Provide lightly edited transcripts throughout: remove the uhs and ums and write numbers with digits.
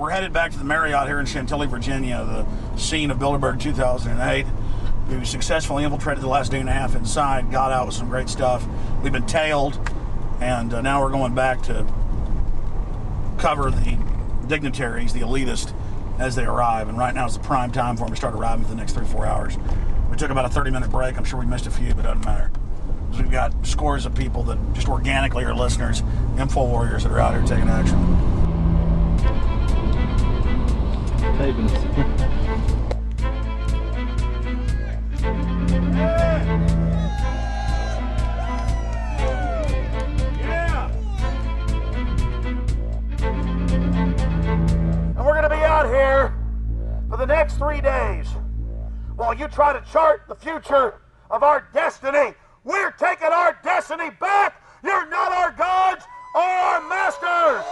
We're headed back to the Marriott here in Chantilly, Virginia, the scene of Bilderberg 2008. We successfully infiltrated the last day and a half inside, got out with some great stuff. We've been tailed, and now we're going back to cover the dignitaries, the elitists, as they arrive. And right now is the prime time for them to start arriving for the next 3-4 hours. We took about a 30-minute break. I'm sure we missed a few, but it doesn't matter. We've got scores of people that just organically are listeners, info warriors that are out here taking action. And we're going to be out here for the next 3 days while you try to chart the future of our destiny. We're taking our destiny back. You're not our gods or our masters.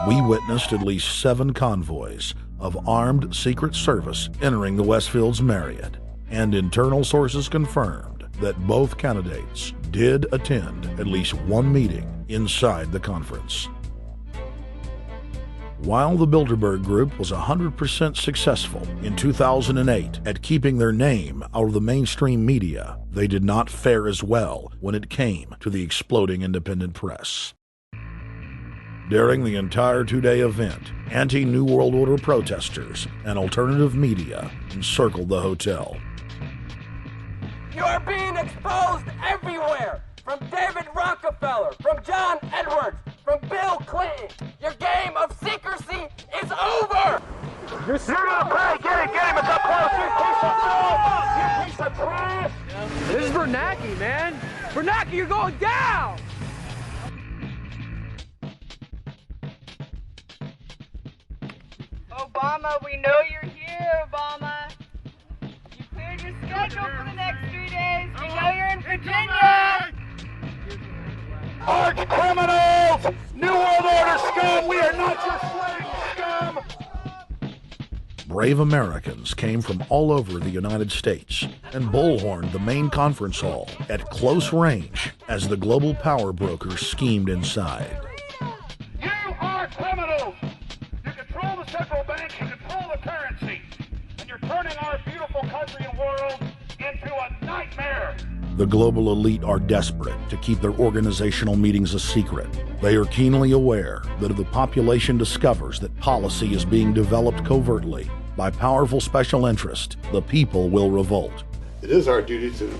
We witnessed at least 7 convoys of armed Secret Service entering the Westfield's Marriott, and internal sources confirmed that both candidates did attend at least one meeting inside the conference. While the Bilderberg Group was 100% successful in 2008 at keeping their name out of the mainstream media, they did not fare as well when it came to the exploding independent press. During the entire 2-day event, anti-New World Order protesters and alternative media encircled the hotel. You are being exposed everywhere! From David Rockefeller, from John Edwards, from Bill Clinton. Your game of secrecy is over! You're gonna pay! Get him! It's up close! You piece of filth! You piece of trash! This is Bernanke, man! Bernanke, you're going down! Obama, we know you're here, Obama. You cleared your schedule for the next 3 days. We know you're in Virginia. Arch criminals! New World Order scum! We are not your slave scum! Brave Americans came from all over the United States and bullhorned the main conference hall at close range as the global power brokers schemed inside. You are criminals! You control the central bank, you control the currency, and you're turning our beautiful country and world into a nightmare! The global elite are desperate to keep their organizational meetings a secret. They are keenly aware that if the population discovers that policy is being developed covertly by powerful special interest, the people will revolt. It is our duty to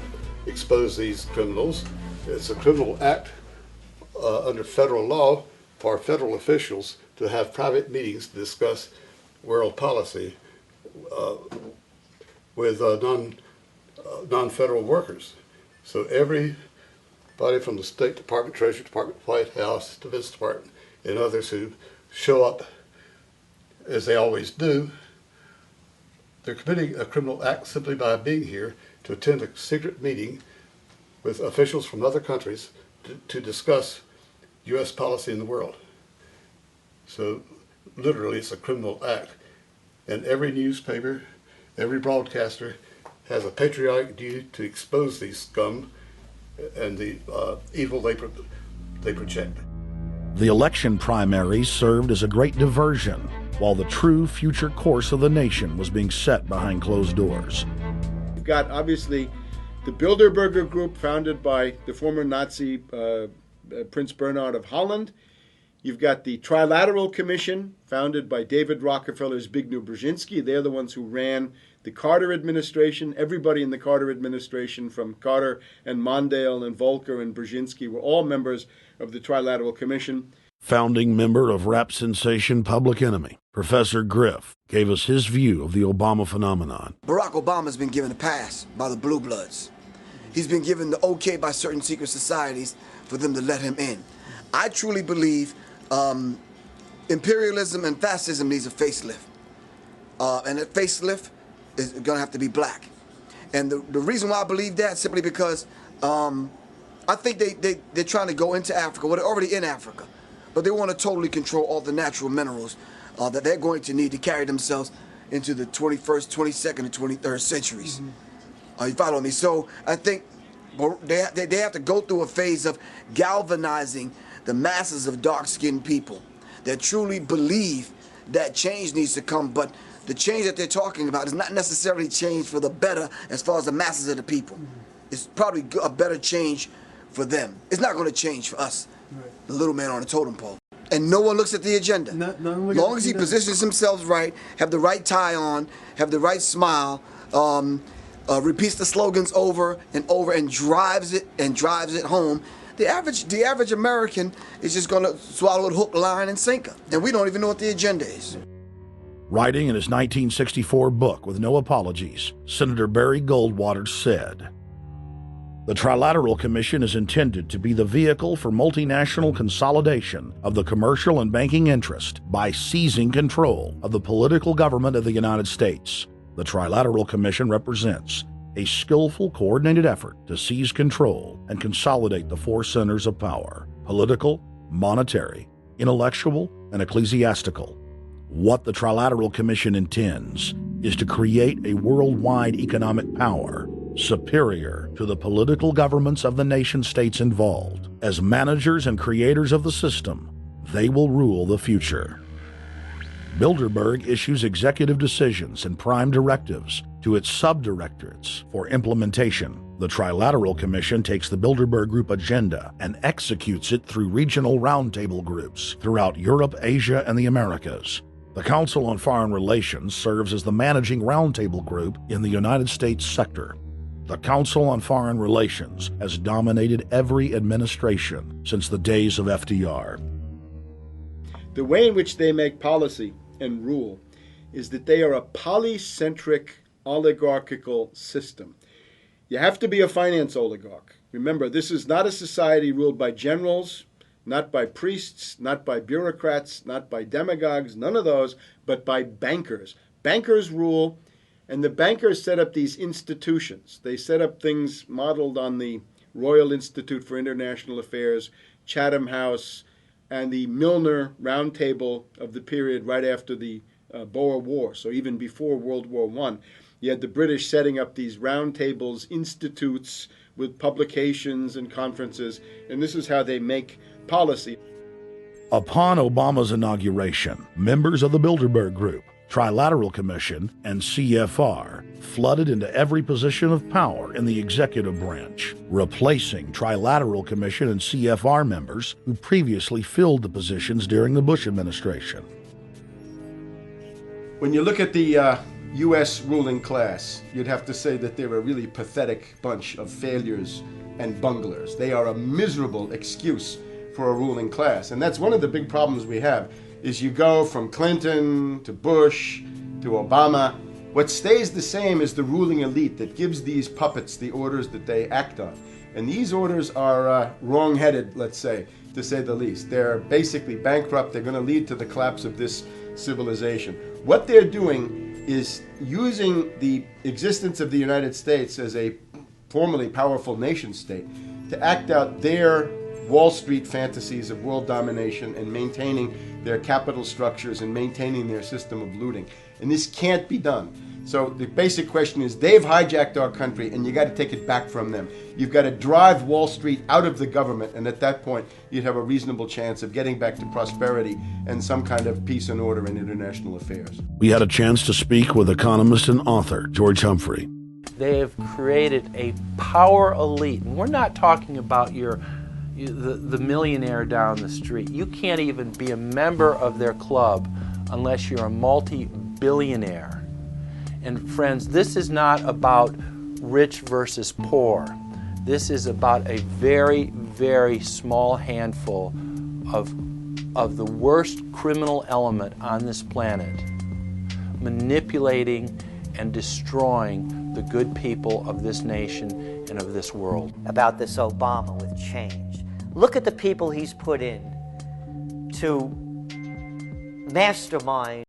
expose these criminals. It's a criminal act under federal law for federal officials to have private meetings to discuss world policy with non-federal workers. So everybody from the State Department, Treasury Department, White House, Defense Department, and others who show up, as they always do, they're committing a criminal act simply by being here to attend a secret meeting with officials from other countries to discuss U.S. policy in the world. So literally it's a criminal act. And every newspaper, every broadcaster has a patriotic duty to expose these scum and the evil they project. The election primaries served as a great diversion, while the true future course of the nation was being set behind closed doors. You've got, obviously, the Bilderberger Group, founded by the former Nazi Prince Bernhard of Holland. You've got the Trilateral Commission, founded by David Rockefeller's Zbigniew Brzezinski. They're the ones who ran the Carter administration. Everybody in the Carter administration, from Carter and Mondale and Volcker and Brzezinski, were all members of the Trilateral Commission. Founding member of rap sensation Public Enemy, Professor Griff, gave us his view of the Obama phenomenon. Barack Obama's been given a pass by the Blue Bloods. He's been given the okay by certain secret societies for them to let him in. I truly believe imperialism and fascism needs a facelift. And that facelift is going to have to be black. And the reason why I believe that, simply because I think they're trying to go into Africa. Well, they're already in Africa. But they want to totally control all the natural minerals that they're going to need to carry themselves into the 21st, 22nd, and 23rd centuries. You follow me? So I think they have to go through a phase of galvanizing the masses of dark-skinned people. that truly believe that change needs to come, but the change that they're talking about is not necessarily change for the better as far as the masses of the people. It's probably a better change for them. It's not going to change for us, the little man on the totem pole. And no one looks at the agenda. Long as he positions himself right, have the right tie on, have the right smile, repeats the slogans over and over and drives it home, the average American is just going to swallow it hook, line, and sinker. And we don't even know what the agenda is. Writing in his 1964 book, With No Apologies, Senator Barry Goldwater said, "The Trilateral Commission is intended to be the vehicle for multinational consolidation of the commercial and banking interest by seizing control of the political government of the United States. The Trilateral Commission represents a skillful, coordinated effort to seize control and consolidate the four centers of power: political, monetary, intellectual, and ecclesiastical. What the Trilateral Commission intends is to create a worldwide economic power superior to the political governments of the nation-states involved. As managers and creators of the system, they will rule the future." Bilderberg issues executive decisions and prime directives to its subdirectorates for implementation. The Trilateral Commission takes the Bilderberg Group agenda and executes it through regional roundtable groups throughout Europe, Asia, and the Americas. The Council on Foreign Relations serves as the managing roundtable group in the United States sector. The Council on Foreign Relations has dominated every administration since the days of FDR. The way in which they make policy and rule is that they are a polycentric oligarchical system. You have to be a finance oligarch. Remember, this is not a society ruled by generals, not by priests, not by bureaucrats, not by demagogues, none of those, but by bankers. Bankers rule, and the bankers set up these institutions. They set up things modeled on the Royal Institute for International Affairs, Chatham House, and the Milner Round Table of the period right after the Boer War, so even before World War I. You had the British setting up these round tables, institutes with publications and conferences, and this is how they make policy. Upon Obama's inauguration, members of the Bilderberg Group, Trilateral Commission, and CFR flooded into every position of power in the executive branch, replacing Trilateral Commission and CFR members who previously filled the positions during the Bush administration. When you look at the U.S. ruling class, you'd have to say that they're a really pathetic bunch of failures and bunglers. They are a miserable excuse for a ruling class. And that's one of the big problems we have, is you go from Clinton to Bush to Obama. What stays the same is the ruling elite that gives these puppets the orders that they act on. And these orders are wrong-headed, let's say the least. They're basically bankrupt. They're going to lead to the collapse of this civilization. What they're doing is using the existence of the United States as a formerly powerful nation state to act out their Wall Street fantasies of world domination and maintaining their capital structures and maintaining their system of looting. And this can't be done. So the basic question is, they've hijacked our country and you got to take it back from them. You've got to drive Wall Street out of the government, and at that point you'd have a reasonable chance of getting back to prosperity and some kind of peace and order in international affairs. We had a chance to speak with economist and author George Humphrey. They have created a power elite. And we're not talking about the millionaire down the street. You can't even be a member of their club unless you're a multi-billionaire. And friends, this is not about rich versus poor. This is about a very, very small handful of the worst criminal element on this planet, manipulating and destroying the good people of this nation and of this world. About this Obama with change. Look at the people he's put in to mastermind